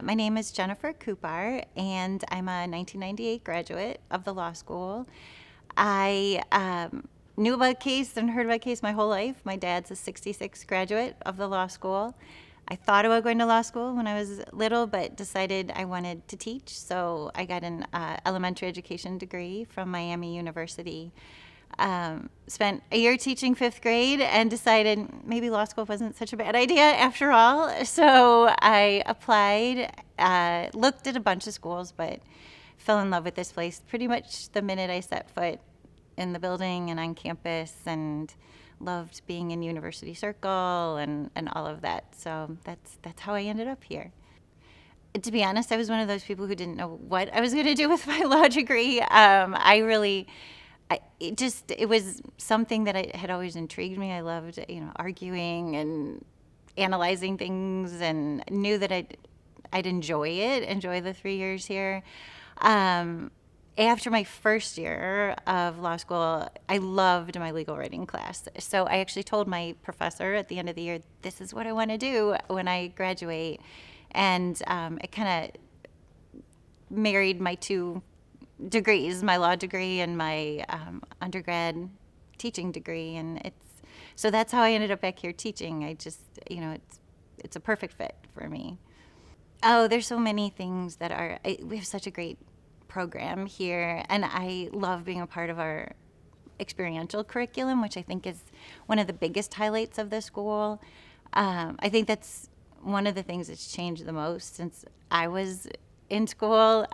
My name is Jennifer Cupar, and I'm a 1998 graduate of the law school. I knew about Case and heard about Case my whole life. My dad's a 66 graduate of the law school. I thought about going to law school when I was little, but decided I wanted to teach, so I got an elementary education degree from Miami University. Spent a year teaching fifth grade and decided maybe law school wasn't such a bad idea after all. So I applied, looked at a bunch of schools, but fell in love with this place pretty much the minute I set foot in the building and on campus, and loved being in University Circle and all of that. So that's how I ended up here. To be honest, I was one of those people who didn't know what I was going to do with my law degree. It was something that had always intrigued me. I loved, arguing and analyzing things, and knew that I'd enjoy the 3 years here. After my first year of law school, I loved my legal writing class. So I actually told my professor at the end of the year, this is what I want to do when I graduate. And it kind of married my two degrees, my law degree and my undergrad teaching degree. And so that's how I ended up back here teaching. I just, it's a perfect fit for me. Oh, there's so many things we have such a great program here, and I love being a part of our experiential curriculum, which I think is one of the biggest highlights of the school. I think that's one of the things that's changed the most since I was in school.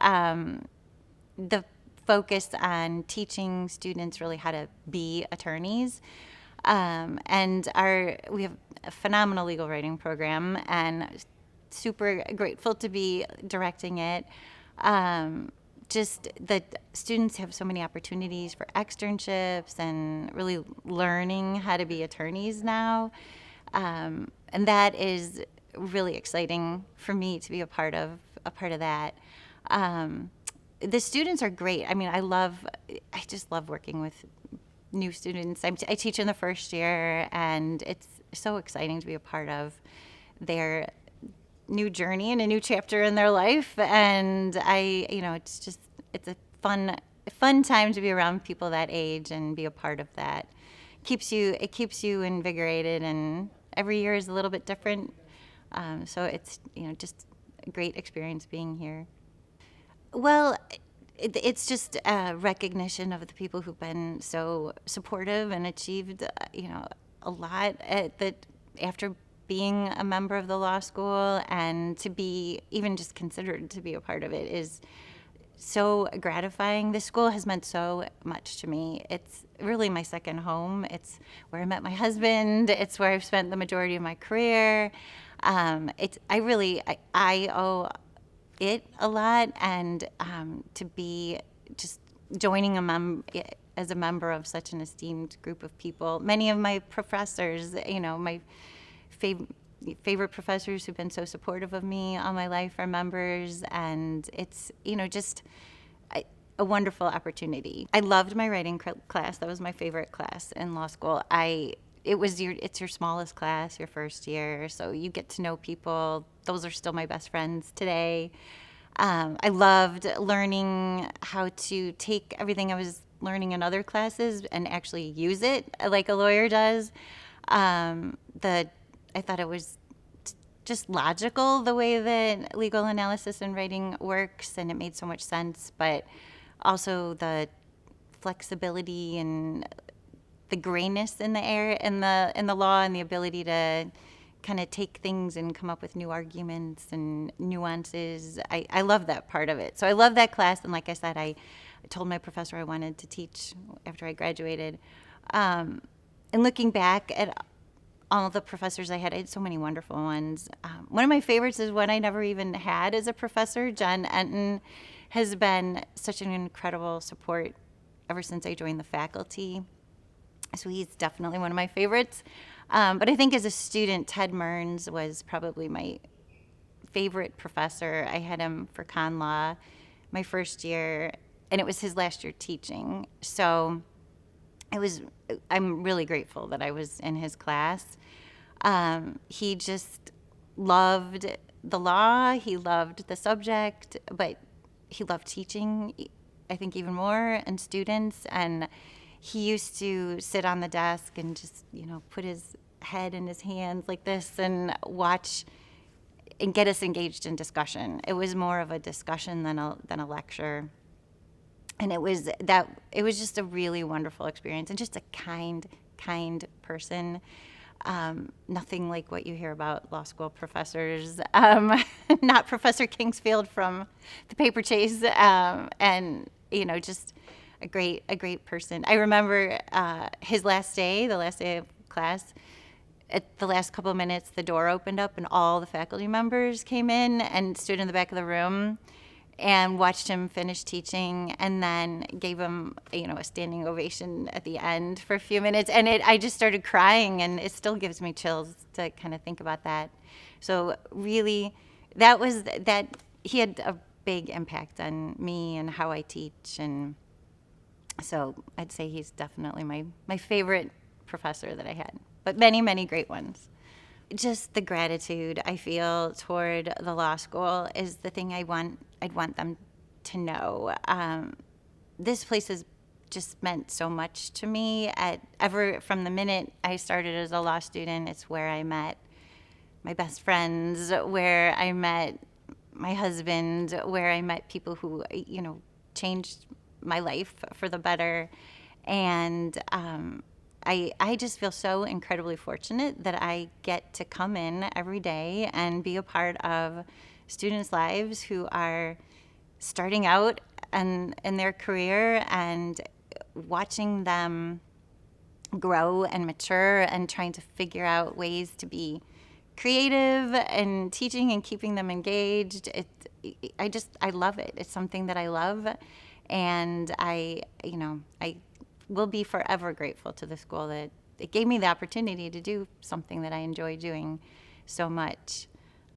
The focus on teaching students really how to be attorneys. And we have a phenomenal legal writing program, and super grateful to be directing it. Just that students have so many opportunities for externships and really learning how to be attorneys now. And that is really exciting for me to be a part of that. The students are great. I mean, I just love working with new students. I teach in the first year, and it's so exciting to be a part of their new journey and a new chapter in their life. And it's a fun time to be around people that age and be a part of that. It keeps you invigorated, and every year is a little bit different. So it's, just a great experience being here. Well, it's just a recognition of the people who've been so supportive and achieved, a lot after being a member of the law school, and to be even just considered to be a part of it is so gratifying. This school has meant so much to me. It's really my second home. It's where I met my husband. It's where I've spent the majority of my career. I owe it a lot, and to be just joining as a member of such an esteemed group of people. Many of my professors, my favorite professors who've been so supportive of me all my life are members, and it's just a wonderful opportunity. I loved my writing class. That was my favorite class in law school. It's your smallest class, your first year, so you get to know people. Those are still my best friends today. I loved learning how to take everything I was learning in other classes and actually use it like a lawyer does. I thought it was just logical the way that legal analysis and writing works, and it made so much sense. But also the flexibility and the grayness in the air in the law, and the ability to kind of take things and come up with new arguments and nuances. I love that part of it. So I love that class, and like I said, I told my professor I wanted to teach after I graduated. And looking back at all the professors I had so many wonderful ones. One of my favorites is one I never even had as a professor. John Enton has been such an incredible support ever since I joined the faculty. So he's definitely one of my favorites. But I think as a student, Ted Mearns was probably my favorite professor. I had him for con law my first year, and it was his last year teaching. So I'm really grateful that I was in his class. He just loved the law, he loved the subject, but he loved teaching, I think, even more, and students. And he used to sit on the desk and just, put his head in his hands like this and watch and get us engaged in discussion. It was more of a discussion than a lecture. And it was just a really wonderful experience, and just a kind person. Nothing like what you hear about law school professors. Not Professor Kingsfield from The Paper Chase, and just a great person. I remember his last day, the last day of class. At the last couple of minutes, the door opened up and all the faculty members came in and stood in the back of the room and watched him finish teaching, and then gave him, a standing ovation at the end for a few minutes. And I just started crying, and it still gives me chills to kind of think about that. So really, he had a big impact on me and how I teach. And so I'd say he's definitely my favorite professor that I had, but many, many great ones. Just the gratitude I feel toward the law school is the thing I'd want them to know. This place has just meant so much to me. From the minute I started as a law student, it's where I met my best friends, where I met my husband, where I met people who, changed my life for the better. And I just feel so incredibly fortunate that I get to come in every day and be a part of students' lives who are starting out in their career, and watching them grow and mature and trying to figure out ways to be creative and teaching and keeping them engaged. I love it. It's something that I love, and I will be forever grateful to the school that it gave me the opportunity to do something that I enjoy doing so much.